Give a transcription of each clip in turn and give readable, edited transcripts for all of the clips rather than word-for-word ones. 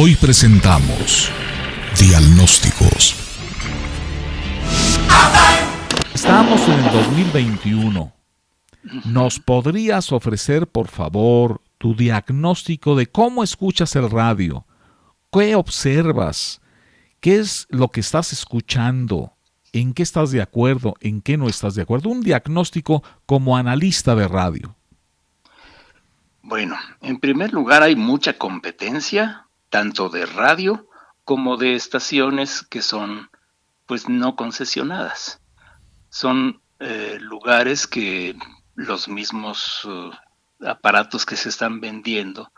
Hoy presentamos Diagnósticos. Estamos en el 2021. ¿Nos podrías ofrecer, por favor, tu diagnóstico de cómo escuchas el radio? ¿Qué observas? ¿Qué es lo que estás escuchando? ¿En qué estás de acuerdo? ¿En qué no estás de acuerdo? Un diagnóstico como analista de radio. Bueno, en primer lugar hay mucha competencia, tanto de radio como de estaciones que son pues no concesionadas. Son lugares que los mismos aparatos que se están vendiendo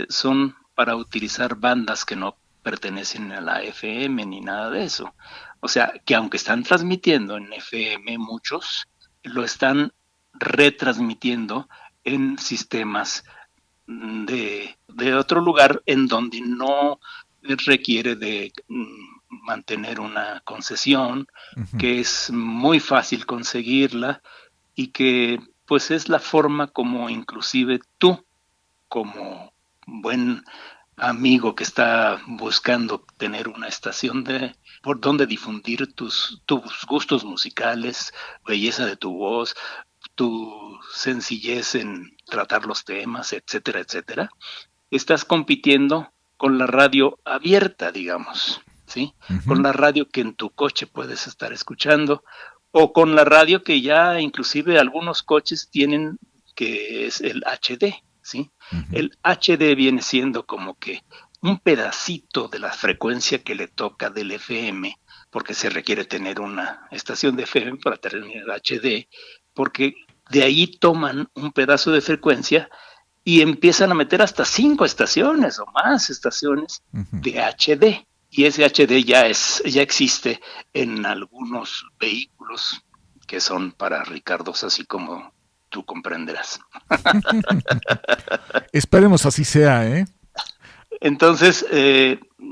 son para utilizar bandas que no pertenecen a la FM ni nada de eso. O sea, que aunque están transmitiendo en FM muchos, lo están retransmitiendo en sistemas de otro lugar en donde no requiere de mantener una concesión, Uh-huh. que es muy fácil conseguirla y que pues es la forma como inclusive tú, como buen amigo que está buscando tener una estación por donde difundir tus gustos musicales, belleza de tu voz, tu sencillez en tratar los temas, etcétera, etcétera, estás compitiendo con la radio abierta, digamos, ¿sí? Con Uh-huh. la radio que en tu coche puedes estar escuchando, o con la radio que ya inclusive algunos coches tienen, que es el HD, ¿sí? Uh-huh. El HD viene siendo como que un pedacito de la frecuencia que le toca del FM, porque se requiere tener una estación de FM para tener HD, porque de ahí toman un pedazo de frecuencia y empiezan a meter hasta 5 estaciones o más estaciones Uh-huh. de HD. Y ese HD ya existe en algunos vehículos que son para Ricardos, así como tú comprenderás. Esperemos así sea, ¿eh? Entonces,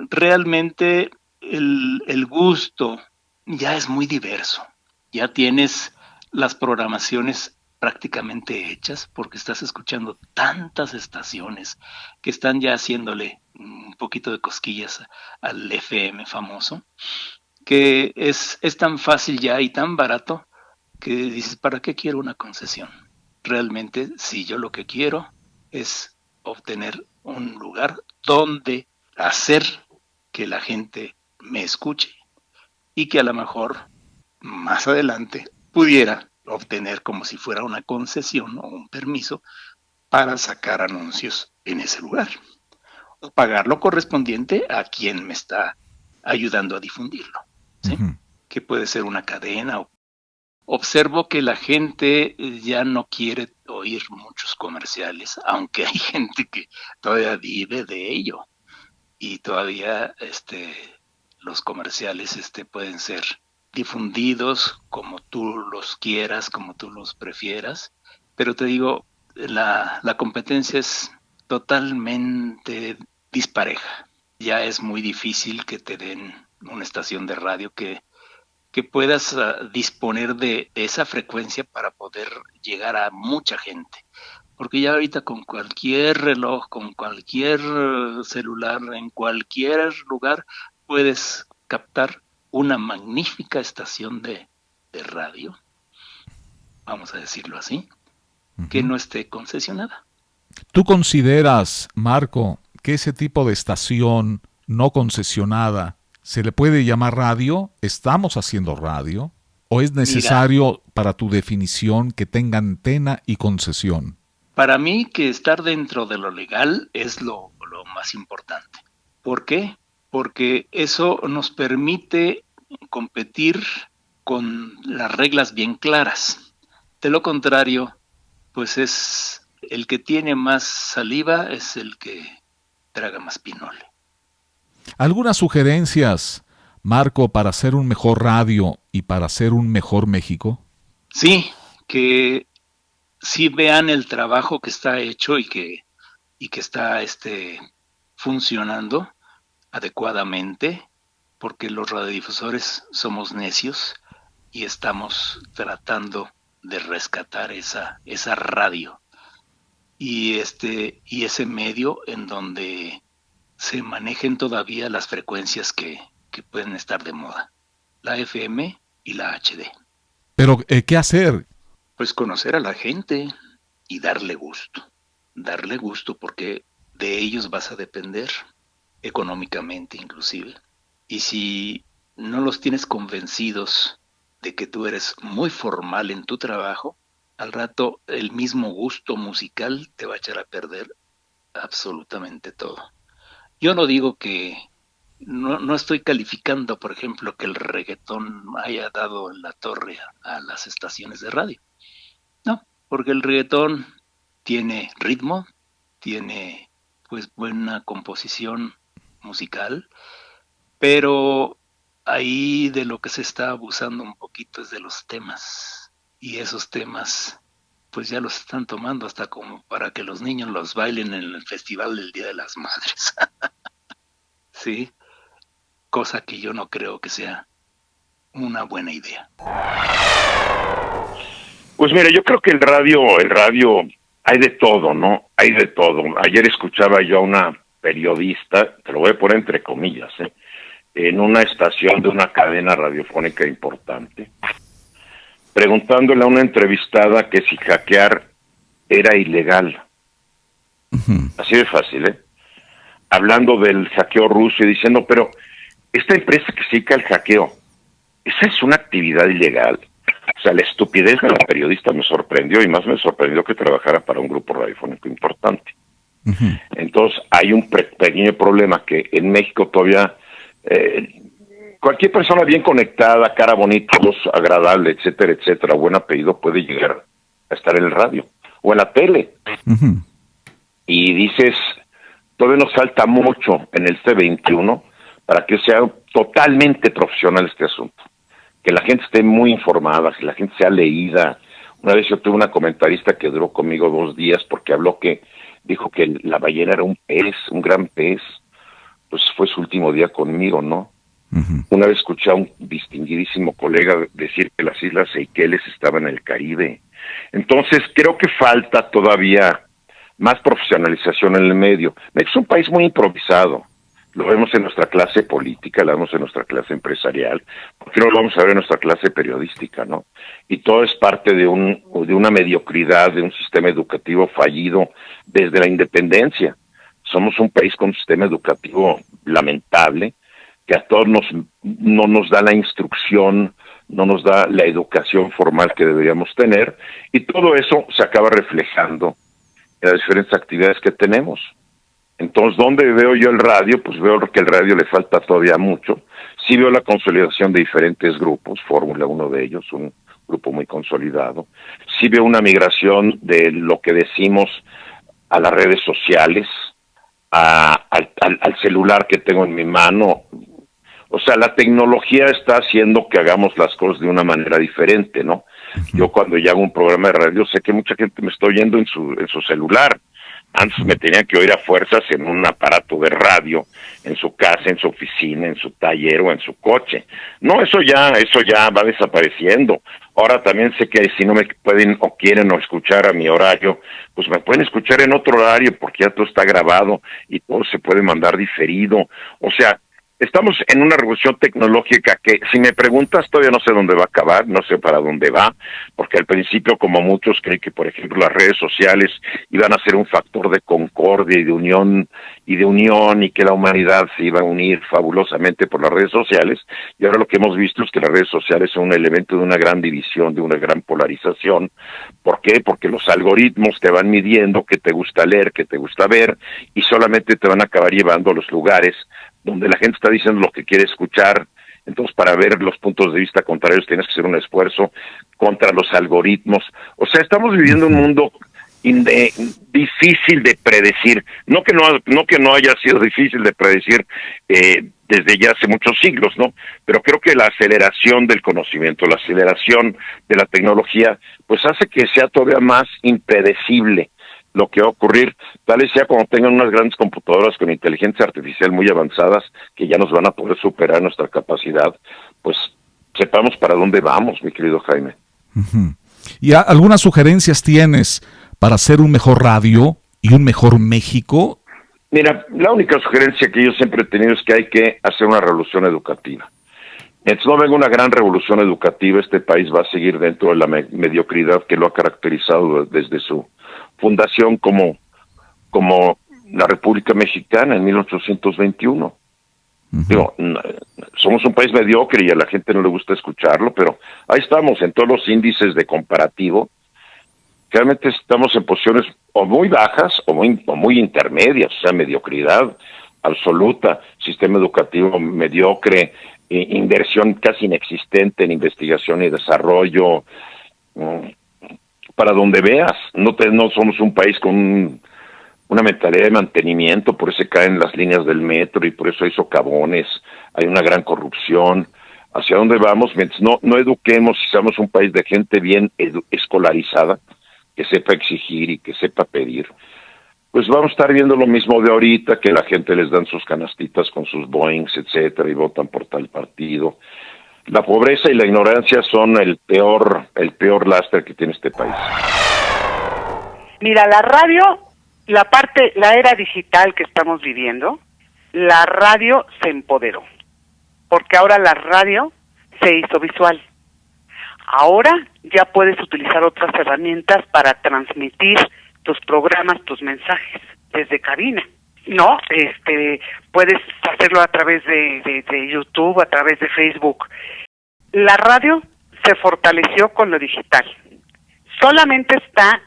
realmente el gusto ya es muy diverso. Ya tienes las programaciones prácticamente hechas porque estás escuchando tantas estaciones que están ya haciéndole un poquito de cosquillas al FM famoso, que es tan fácil ya y tan barato que dices, ¿para qué quiero una concesión? Realmente, si yo lo que quiero es obtener un lugar donde hacer que la gente me escuche y que a lo mejor más adelante pudiera obtener como si fuera una concesión o un permiso para sacar anuncios en ese lugar o pagar lo correspondiente a quien me está ayudando a difundirlo, ¿sí? Uh-huh. Que puede ser una cadena. Observo que la gente ya no quiere oír muchos comerciales, aunque hay gente que todavía vive de ello y todavía los comerciales pueden ser difundidos como tú los quieras, como tú los prefieras, pero te digo, la competencia es totalmente dispareja. Ya es muy difícil que te den una estación de radio que puedas disponer de esa frecuencia para poder llegar a mucha gente. Porque ya ahorita con cualquier reloj, con cualquier celular, en cualquier lugar, puedes captar una magnífica estación de radio, vamos a decirlo así, que Uh-huh. no esté concesionada. ¿Tú consideras, Marco, que ese tipo de estación no concesionada se le puede llamar radio? ¿Estamos haciendo radio? ¿O es Mira, necesario para tu definición que tenga antena y concesión? para mí que estar dentro de lo legal es lo más importante. ¿Por qué? Porque eso nos permite competir con las reglas bien claras. De lo contrario, pues es el que tiene más saliva es el que traga más pinole. ¿Algunas sugerencias, Marco, para hacer un mejor radio y para hacer un mejor México? Sí, que sí vean el trabajo que está hecho y que está funcionando adecuadamente, porque los radiodifusores somos necios y estamos tratando de rescatar esa radio y ese medio en donde se manejen todavía las frecuencias que pueden estar de moda, la FM y la HD. Pero, ¿qué hacer? Pues conocer a la gente y darle gusto porque de ellos vas a depender, económicamente inclusive. Y si no los tienes convencidos de que tú eres muy formal en tu trabajo, al rato el mismo gusto musical te va a echar a perder absolutamente todo. Yo no digo que, no estoy calificando, por ejemplo, que el reggaetón haya dado en la torre a las estaciones de radio. No, porque el reggaetón tiene ritmo, tiene pues buena composición musical, pero ahí de lo que se está abusando un poquito es de los temas. Y esos temas pues ya los están tomando hasta como para que los niños los bailen en el festival del Día de las Madres. Sí, cosa que yo no creo que sea una buena idea. Pues mira, yo creo que el radio hay de todo, ¿no? Hay de todo. Ayer escuchaba yo a una periodista, te lo voy a poner entre comillas, en una estación de una cadena radiofónica importante, preguntándole a una entrevistada que si hackear era ilegal. Uh-huh. Así de fácil, hablando del hackeo ruso y diciendo, pero esta empresa que se dedica al hackeo, esa es una actividad ilegal. O sea, la estupidez de la periodista me sorprendió, y más me sorprendió que trabajara para un grupo radiofónico importante. Uh-huh. Entonces, hay un pequeño problema que en México todavía cualquier persona bien conectada, cara bonita, voz agradable, etcétera, buen apellido, puede llegar a estar en el radio o en la tele. Uh-huh. Y dices, todavía nos falta mucho en el C21 para que sea totalmente profesional este asunto. Que la gente esté muy informada, que la gente sea leída. Una vez yo tuve una comentarista que duró conmigo 2 días porque dijo que la ballena era un pez, un gran pez. Pues fue su último día conmigo, ¿no? Uh-huh. Una vez escuché a un distinguidísimo colega decir que las Islas Seychelles estaban en el Caribe. Entonces creo que falta todavía más profesionalización en el medio. Es un país muy improvisado. Lo vemos en nuestra clase política, lo vemos en nuestra clase empresarial, ¿por qué no lo vamos a ver en nuestra clase periodística, no? Y todo es parte de una mediocridad, de un sistema educativo fallido desde la independencia. Somos un país con un sistema educativo lamentable, que a todos no nos da la instrucción, no nos da la educación formal que deberíamos tener, y todo eso se acaba reflejando en las diferentes actividades que tenemos. Entonces, ¿dónde veo yo el radio? Pues veo que el radio le falta todavía mucho. Sí veo la consolidación de diferentes grupos, Fórmula, uno de ellos, un grupo muy consolidado. Sí veo una migración de lo que decimos a las redes sociales, al celular que tengo en mi mano. O sea, la tecnología está haciendo que hagamos las cosas de una manera diferente, ¿no? Yo cuando ya hago un programa de radio sé que mucha gente me está oyendo en su celular. Antes me tenía que oír a fuerzas en un aparato de radio, en su casa, en su oficina, en su taller o en su coche. No, eso ya va desapareciendo. Ahora también sé que si no me pueden o quieren o escuchar a mi horario, pues me pueden escuchar en otro horario porque ya todo está grabado y todo se puede mandar diferido. O sea, estamos en una revolución tecnológica que, si me preguntas, todavía no sé dónde va a acabar, no sé para dónde va, porque al principio, como muchos, creen que, por ejemplo, las redes sociales iban a ser un factor de concordia y de unión, y que la humanidad se iba a unir fabulosamente por las redes sociales, y ahora lo que hemos visto es que las redes sociales son un elemento de una gran división, de una gran polarización. ¿Por qué? Porque los algoritmos te van midiendo qué te gusta leer, qué te gusta ver, y solamente te van a acabar llevando a los lugares donde la gente está diciendo lo que quiere escuchar. Entonces, para ver los puntos de vista contrarios tienes que hacer un esfuerzo contra los algoritmos. O sea, estamos viviendo un mundo difícil de predecir. No que no haya sido difícil de predecir desde ya hace muchos siglos, ¿no? Pero creo que la aceleración del conocimiento, la aceleración de la tecnología, pues hace que sea todavía más impredecible lo que va a ocurrir, tal vez sea cuando tengan unas grandes computadoras con inteligencia artificial muy avanzadas, que ya nos van a poder superar nuestra capacidad, pues sepamos para dónde vamos, mi querido Jaime. Uh-huh. ¿Y algunas sugerencias tienes para hacer un mejor radio y un mejor México? Mira, la única sugerencia que yo siempre he tenido es que hay que hacer una revolución educativa. Entonces no venga una gran revolución educativa, este país va a seguir dentro de la mediocridad que lo ha caracterizado desde su fundación como la República Mexicana en 1821. Digo, somos un país mediocre y a la gente no le gusta escucharlo, pero ahí estamos en todos los índices de comparativo. Realmente estamos en posiciones o muy bajas o muy intermedias, o sea, mediocridad absoluta, sistema educativo mediocre, inversión casi inexistente en investigación y desarrollo, para donde veas. No somos un país con una mentalidad de mantenimiento, por eso se caen las líneas del metro y por eso hay socavones, hay una gran corrupción. ¿Hacia dónde vamos? Mientras no eduquemos y seamos un país de gente bien escolarizada, que sepa exigir y que sepa pedir, pues vamos a estar viendo lo mismo de ahorita, que la gente les dan sus canastitas con sus Boeings, etcétera, y votan por tal partido. La pobreza y la ignorancia son el peor lastre que tiene este país. Mira, la radio, la era digital que estamos viviendo, la radio se empoderó, porque ahora la radio se hizo visual. Ahora ya puedes utilizar otras herramientas para transmitir tus programas, tus mensajes desde cabina, ¿no? Puedes hacerlo a través de YouTube, a través de Facebook. La radio se fortaleció con lo digital. Solamente está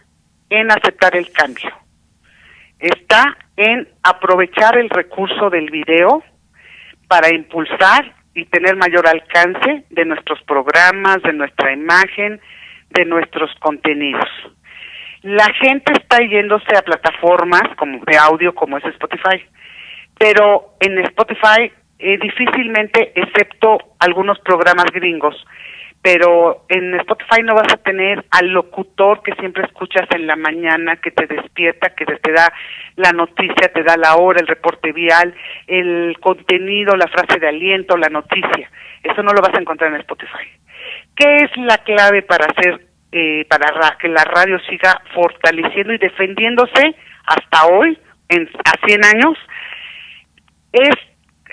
en aceptar el cambio. Está en aprovechar el recurso del video para impulsar y tener mayor alcance de nuestros programas, de nuestra imagen, de nuestros contenidos. La gente está yéndose a plataformas como de audio como es Spotify, pero en Spotify difícilmente, excepto algunos programas gringos, pero en Spotify no vas a tener al locutor que siempre escuchas en la mañana, que te despierta, que te da la noticia, te da la hora, el reporte vial, el contenido, la frase de aliento, la noticia. Eso no lo vas a encontrar en Spotify. ¿Qué es la clave para que la radio siga fortaleciendo y defendiéndose hasta hoy, a 100 años? Es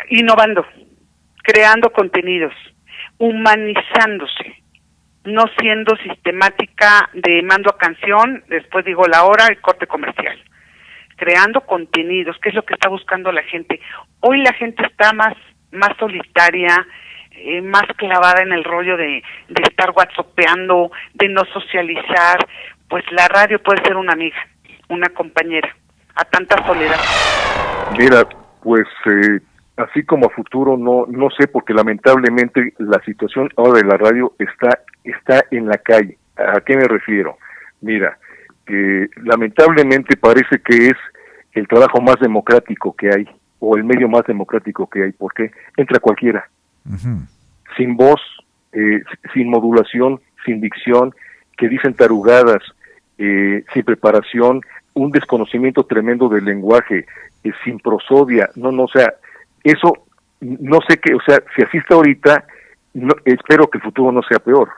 innovando, creando contenidos, humanizándose, no siendo sistemática de mando a canción, después digo la hora, el corte comercial, creando contenidos, que es lo que está buscando la gente. Hoy la gente está más solitaria, más clavada en el rollo de estar whatsappeando, de no socializar. Pues la radio puede ser una amiga, una compañera, a tanta soledad. Mira, pues así como a futuro no sé, porque lamentablemente la situación ahora de la radio está en la calle. ¿A qué me refiero? Mira, lamentablemente parece que es el trabajo más democrático que hay, o el medio más democrático que hay, porque entra cualquiera, sin voz, sin modulación, sin dicción, que dicen tarugadas, sin preparación, un desconocimiento tremendo del lenguaje, sin prosodia, o sea, eso, no sé qué, o sea, si así está ahorita, espero que el futuro no sea peor,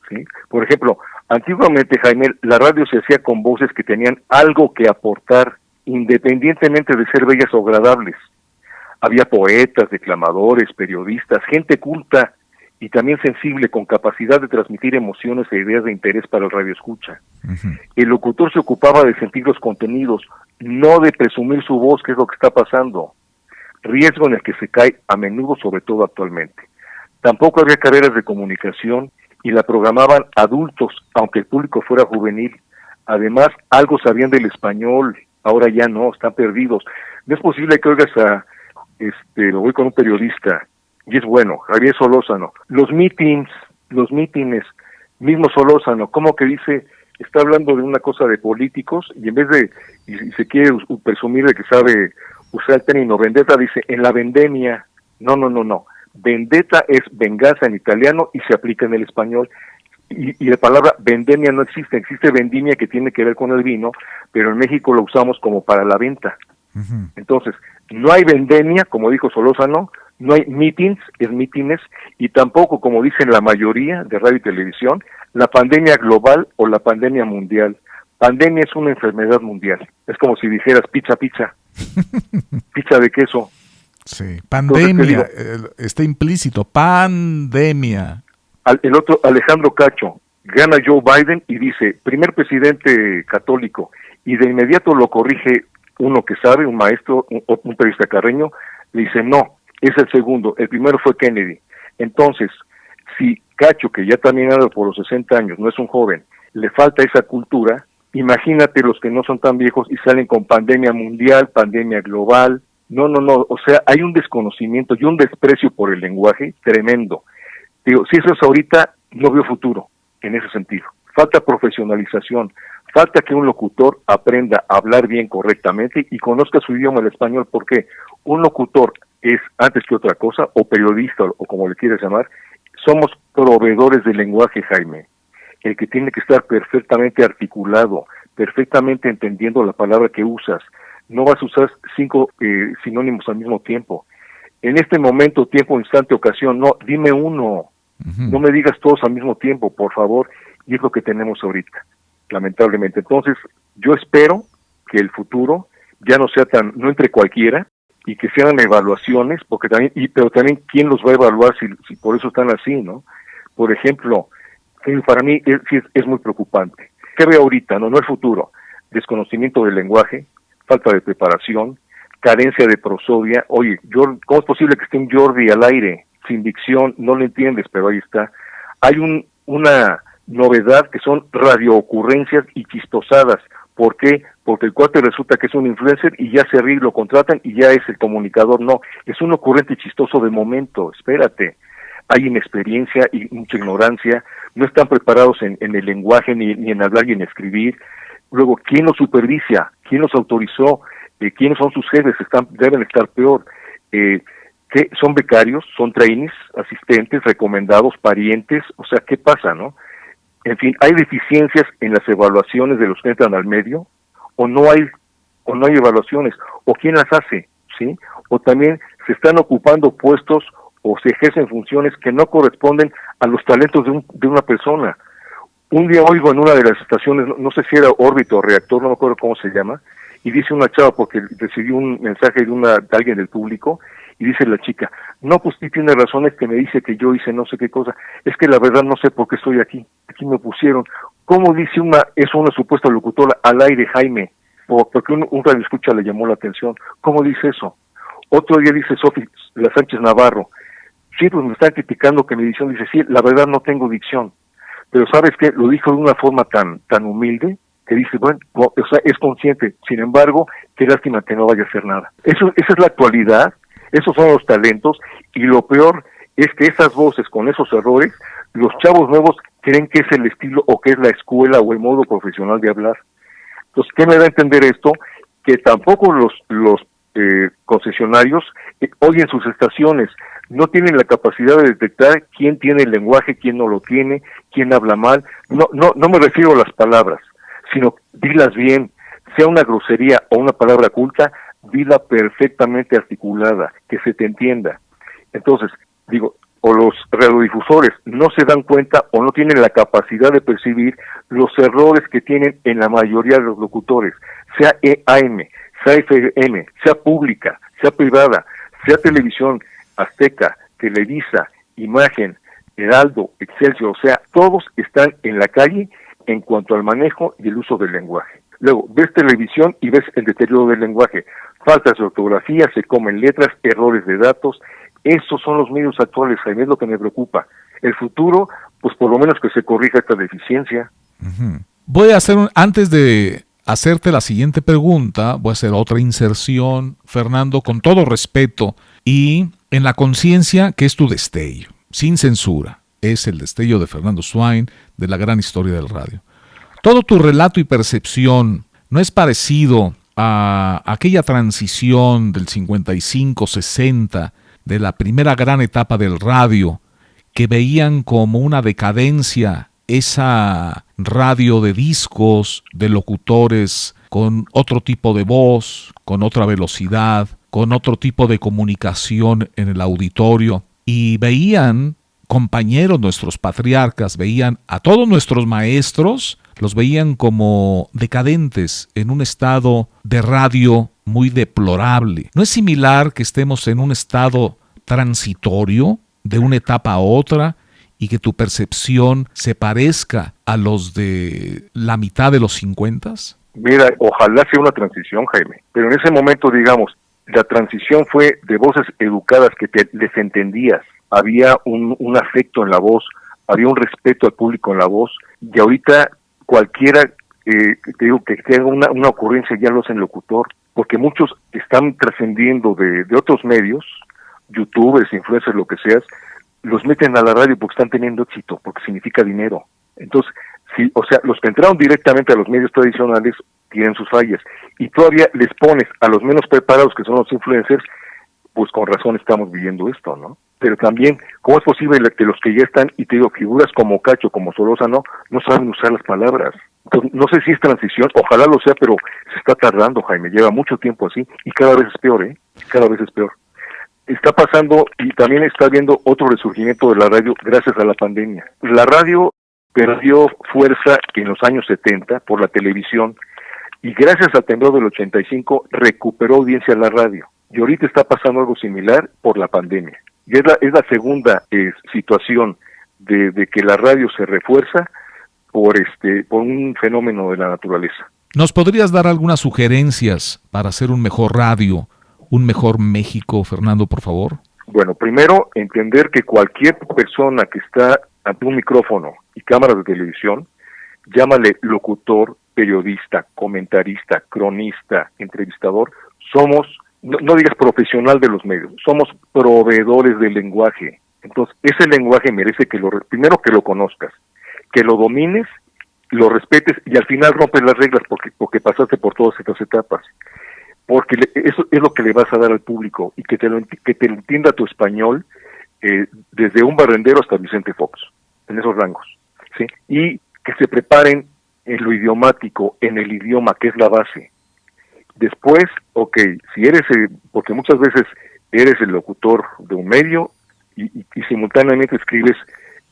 ¿sí? Por ejemplo, antiguamente, Jaime, la radio se hacía con voces que tenían algo que aportar, independientemente de ser bellas o agradables. Había poetas, declamadores, periodistas, gente culta y también sensible, con capacidad de transmitir emociones e ideas de interés para el radioescucha. El locutor se ocupaba de sentir los contenidos, no de presumir su voz, que es lo que está pasando. Riesgo en el que se cae a menudo, sobre todo actualmente. Tampoco había carreras de comunicación y la programaban adultos, aunque el público fuera juvenil. Además, algo sabían del español, ahora ya no, están perdidos. No es posible que oigas lo voy con un periodista, y es bueno, Javier Solórzano, los mítines, mismo Solórzano, como que dice, está hablando de una cosa de políticos, y en vez de, y se quiere presumir de que sabe usar el término vendetta, dice, en la vendemia, no, vendetta es venganza en italiano y se aplica en el español, y la palabra vendemia no existe vendimia, que tiene que ver con el vino, pero en México lo usamos como para la venta. Entonces, no hay vendemia, como dijo Solórzano, no hay meetings, es mítines, y tampoco, como dicen la mayoría de radio y televisión, la pandemia global o la pandemia mundial. Pandemia es una enfermedad mundial, es como si dijeras pizza, Pizza de queso. Sí, pandemia, Entonces, está implícito, pandemia. el otro, Alejandro Cacho, gana Joe Biden y dice, primer presidente católico, y de inmediato lo corrige uno que sabe, un maestro, un periodista carreño, le dice, no, es el segundo, el primero fue Kennedy. Entonces, si Cacho, que ya también anda por los 60 años, no es un joven, le falta esa cultura, imagínate los que no son tan viejos y salen con pandemia mundial, pandemia global. No, o sea, hay un desconocimiento y un desprecio por el lenguaje tremendo. Digo, si eso es ahorita, no veo futuro en ese sentido. Falta profesionalización, falta que un locutor aprenda a hablar bien correctamente y conozca su idioma, el español, porque un locutor es, antes que otra cosa, o periodista, o como le quieras llamar, somos proveedores del lenguaje, Jaime. El que tiene que estar perfectamente articulado, perfectamente entendiendo la palabra que usas. No vas a usar 5 sinónimos al mismo tiempo. En este momento, tiempo, instante, ocasión, no, dime uno. No me digas todos al mismo tiempo, por favor, y es lo que tenemos ahorita, lamentablemente. Entonces, yo espero que el futuro ya no sea no entre cualquiera, y que sean evaluaciones, porque también, pero también quién los va a evaluar si por eso están así, ¿no? Por ejemplo, para mí es muy preocupante. ¿Qué veo ahorita? No el futuro. Desconocimiento del lenguaje, falta de preparación, carencia de prosodia. Oye, ¿cómo es posible que esté un Jordi al aire, sin dicción? No lo entiendes, pero ahí está. Hay una novedad que son radioocurrencias y chistosadas. ¿Por qué? Porque el cuate resulta que es un influencer y ya se ríe, lo contratan y ya es el comunicador. No, es un ocurrente chistoso de momento, espérate. Hay inexperiencia y mucha ignorancia, no están preparados en el lenguaje, ni en hablar y en escribir. Luego, ¿quién los supervisa? ¿Quién los autorizó? ¿Quiénes son sus jefes? Deben estar peor. ¿Qué son becarios? ¿Son trainees, asistentes, recomendados, parientes? O sea, ¿qué pasa, no? En fin, ¿hay deficiencias en las evaluaciones de los que entran al medio? ¿O no hay evaluaciones? ¿O quién las hace? ¿Sí? ¿O también se están ocupando puestos o se ejercen funciones que no corresponden a los talentos de una persona? Un día oigo en una de las estaciones, no sé si era órbita o reactor, no me acuerdo cómo se llama, y dice una chava, porque recibí un mensaje de alguien del público, y dice la chica, no, pues sí tiene razón, es que me dice que yo hice no sé qué cosa, es que la verdad no sé por qué estoy aquí me pusieron. ¿Cómo dice una supuesta locutora al aire, Jaime? Porque un radioescucha le llamó la atención. ¿Cómo dice eso? Otro día dice Sofi La Sánchez Navarro, sí, pues me están criticando que mi dicción, dice, sí, la verdad no tengo dicción, pero ¿sabes qué? Lo dijo de una forma tan humilde, que dice, bueno, o sea, es consciente, sin embargo, qué lástima que no vaya a hacer nada. Esa es la actualidad, esos son los talentos, y lo peor es que esas voces con esos errores, los chavos nuevos creen que es el estilo, o que es la escuela, o el modo profesional de hablar. Entonces, ¿qué me da a entender esto? Que tampoco los concesionarios hoy en sus estaciones no tienen la capacidad de detectar quién tiene el lenguaje, quién no lo tiene, quién habla mal. No me refiero a las palabras, sino dilas bien, sea una grosería o una palabra culta, dila perfectamente articulada, que se te entienda. Entonces, digo, o los radiodifusores no se dan cuenta o no tienen la capacidad de percibir los errores que tienen en la mayoría de los locutores, sea AM, sea FM, sea pública, sea privada, sea televisión, Azteca, Televisa, Imagen, Heraldo, Excelsior, o sea, todos están en la calle en cuanto al manejo y el uso del lenguaje. Luego, ves televisión y ves el deterioro del lenguaje, faltas de ortografía, se comen letras, errores de datos. Esos son los medios actuales, Jaime, es lo que me preocupa. El futuro, pues por lo menos que se corrija esta deficiencia. Voy a hacer, antes de hacerte la siguiente pregunta, voy a hacer otra inserción, Fernando, con todo respeto, y en la conciencia que es tu destello, sin censura. Es el destello de Fernando Swain, de la gran historia del radio. Todo tu relato y percepción no es parecido a aquella transición del 55-60, de la primera gran etapa del radio, que veían como una decadencia esa radio de discos, de locutores con otro tipo de voz, con otra velocidad, con otro tipo de comunicación en el auditorio, y veían compañeros, nuestros patriarcas, veían a todos nuestros maestros los veían como decadentes, en un estado de radio muy deplorable. ¿No es similar que estemos en un estado transitorio de una etapa a otra y que tu percepción se parezca a los de la mitad de los 50? Mira, ojalá sea una transición, Jaime, pero en ese momento, digamos, la transición fue de voces educadas que les entendías, había un afecto en la voz, había un respeto al público en la voz, y ahorita cualquiera, te digo, que tenga una ocurrencia ya lo hace en locutor, porque muchos están trascendiendo de otros medios, youtubers, influencers, lo que seas, los meten a la radio porque están teniendo éxito, porque significa dinero. Entonces, sí, o sea, los que entraron directamente a los medios tradicionales tienen sus fallas, y todavía les pones a los menos preparados, que son los influencers, pues con razón estamos viviendo esto, ¿no? Pero también, ¿cómo es posible que los que ya están, y te digo, figuras como Cacho, como Solórzano, no saben usar las palabras? Entonces, no sé si es transición, ojalá lo sea, pero se está tardando, Jaime, lleva mucho tiempo así, y cada vez es peor, ¿eh? Cada vez es peor. Está pasando, y también está habiendo otro resurgimiento de la radio gracias a la pandemia. La radio perdió fuerza en los años 70 por la televisión, y gracias al temblor del 85 recuperó audiencia la radio. Y ahorita está pasando algo similar por la pandemia. Y es la segunda situación de que la radio se refuerza por un fenómeno de la naturaleza. ¿Nos podrías dar algunas sugerencias para hacer un mejor radio, un mejor México, Fernando, por favor? Bueno, primero, entender que cualquier persona que está ante un micrófono y cámaras de televisión, llámale locutor, periodista, comentarista, cronista, entrevistador, somos, no digas profesional de los medios, somos proveedores del lenguaje. Entonces, ese lenguaje merece primero que lo conozcas, que lo domines, lo respetes y al final rompes las reglas porque pasaste por todas estas etapas. Porque eso es lo que le vas a dar al público, y que te lo entienda tu español, desde un barrendero hasta Vicente Fox, en esos rangos, ¿sí? Y que se preparen en lo idiomático, en el idioma, que es la base. Después, si eres, porque muchas veces eres el locutor de un medio y simultáneamente escribes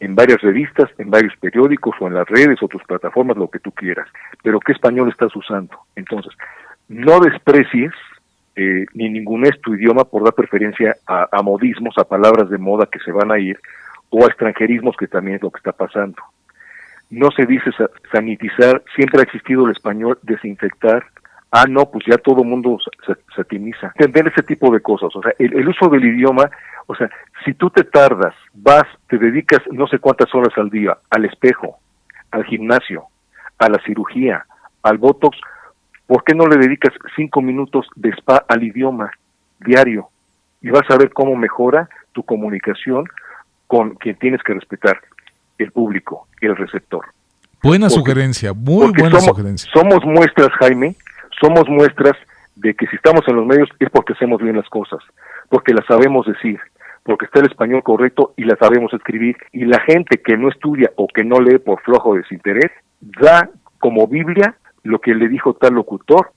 en varias revistas, en varios periódicos o en las redes o tus plataformas, lo que tú quieras, pero ¿qué español estás usando? Entonces, no desprecies ni ningunees tu idioma por dar preferencia a modismos, a palabras de moda que se van a ir, o a extranjerismos, que también es lo que está pasando. No se dice sanitizar, siempre ha existido el español, desinfectar. No, pues ya todo el mundo satiniza. Entender ese tipo de cosas, o sea, el uso del idioma, o sea, si tú te tardas, te dedicas no sé cuántas horas al día, al espejo, al gimnasio, a la cirugía, al botox, ¿por qué no le dedicas 5 minutos de spa al idioma diario? Y vas a ver cómo mejora tu comunicación con quien tienes que respetar, el público, el receptor. Buena sugerencia, muy buena sugerencia. Somos muestras, Jaime, somos muestras de que si estamos en los medios es porque hacemos bien las cosas, porque las sabemos decir, porque está el español correcto y las sabemos escribir, y la gente que no estudia o que no lee por flojo o desinterés, da como Biblia lo que le dijo tal locutor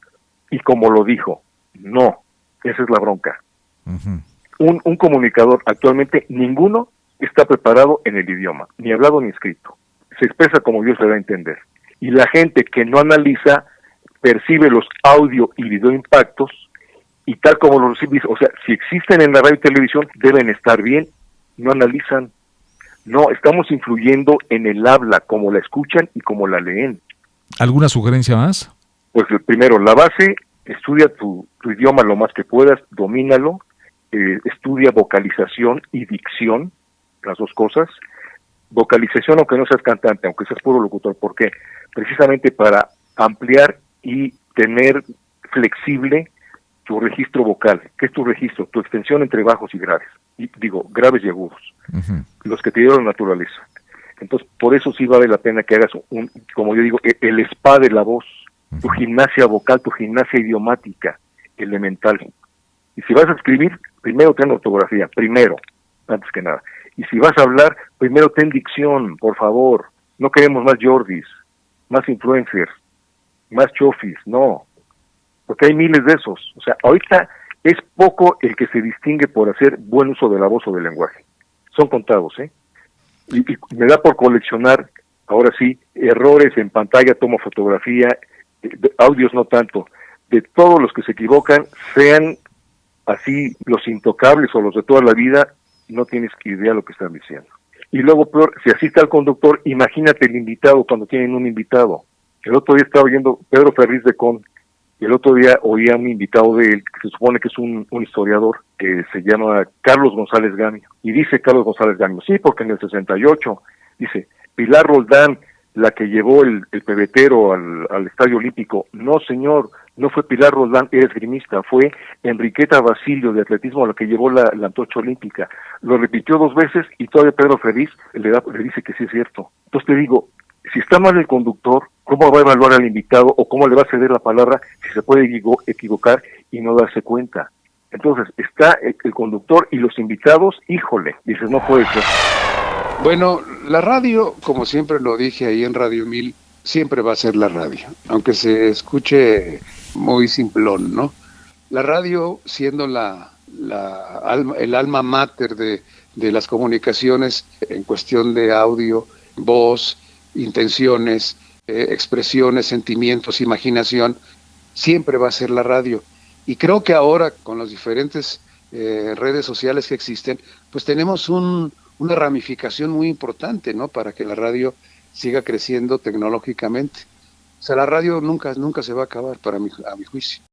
y como lo dijo. No, esa es la bronca. Uh-huh. Un comunicador actualmente, ninguno está preparado en el idioma, ni hablado ni escrito. Se expresa como Dios le da a entender. Y la gente que no analiza percibe los audio y video impactos, y tal como los recibes, o sea, si existen en la radio y televisión, deben estar bien, no analizan. No, estamos influyendo en el habla, como la escuchan y como la leen. ¿Alguna sugerencia más? Pues primero, la base, estudia tu idioma lo más que puedas, domínalo, estudia vocalización y dicción, las dos cosas. Vocalización, aunque no seas cantante, aunque seas puro locutor. ¿Por qué? Precisamente para ampliar y tener flexible tu registro vocal. ¿Qué es tu registro? Tu extensión entre bajos y graves. Y digo, graves y agudos. Uh-huh. Los que te dieron la naturaleza. Entonces, por eso sí vale la pena que hagas como yo digo, el spa de la voz, uh-huh. Tu gimnasia vocal, tu gimnasia idiomática, elemental. Y si vas a escribir, primero ten ortografía, antes que nada. Y si vas a hablar, primero ten dicción, por favor. No queremos más Jordis, más influencers, más chofis, no. Porque hay miles de esos. O sea, ahorita es poco el que se distingue por hacer buen uso de la voz o del lenguaje. Son contados, ¿eh? Y me da por coleccionar, ahora sí, errores en pantalla, tomo fotografía, audios no tanto, de todos los que se equivocan, sean así los intocables o los de toda la vida, no tienes idea lo que están diciendo. Y luego, peor, si así está el conductor, imagínate el invitado cuando tienen un invitado. El otro día estaba oyendo Pedro Ferriz de Con, y el otro día oía un invitado de él, que se supone que es un historiador, que se llama Carlos González Gamio. Y dice Carlos González Gamio, sí, porque en el 68, dice, Pilar Roldán, la que llevó el pebetero al Estadio Olímpico. No, señor, no fue Pilar Roldán, era esgrimista, fue Enriqueta Basilio de atletismo la que llevó la antorcha olímpica. Lo repitió 2 veces y todavía Pedro Ferriz le dice que sí es cierto. Entonces te digo, si está mal el conductor, ¿cómo va a evaluar al invitado o cómo le va a ceder la palabra si se puede equivocar y no darse cuenta? Entonces, está el conductor y los invitados, híjole, dices, no puede ser. Bueno, la radio, como siempre lo dije ahí en Radio 1000, siempre va a ser la radio, aunque se escuche muy simplón, ¿no? La radio, siendo el alma mater de las comunicaciones en cuestión de audio, voz, intenciones, expresiones, sentimientos, imaginación, siempre va a ser la radio. Y creo que ahora, con las diferentes redes sociales que existen, pues tenemos una ramificación muy importante, ¿no? Para que la radio siga creciendo tecnológicamente. O sea, la radio nunca se va a acabar, a mi juicio.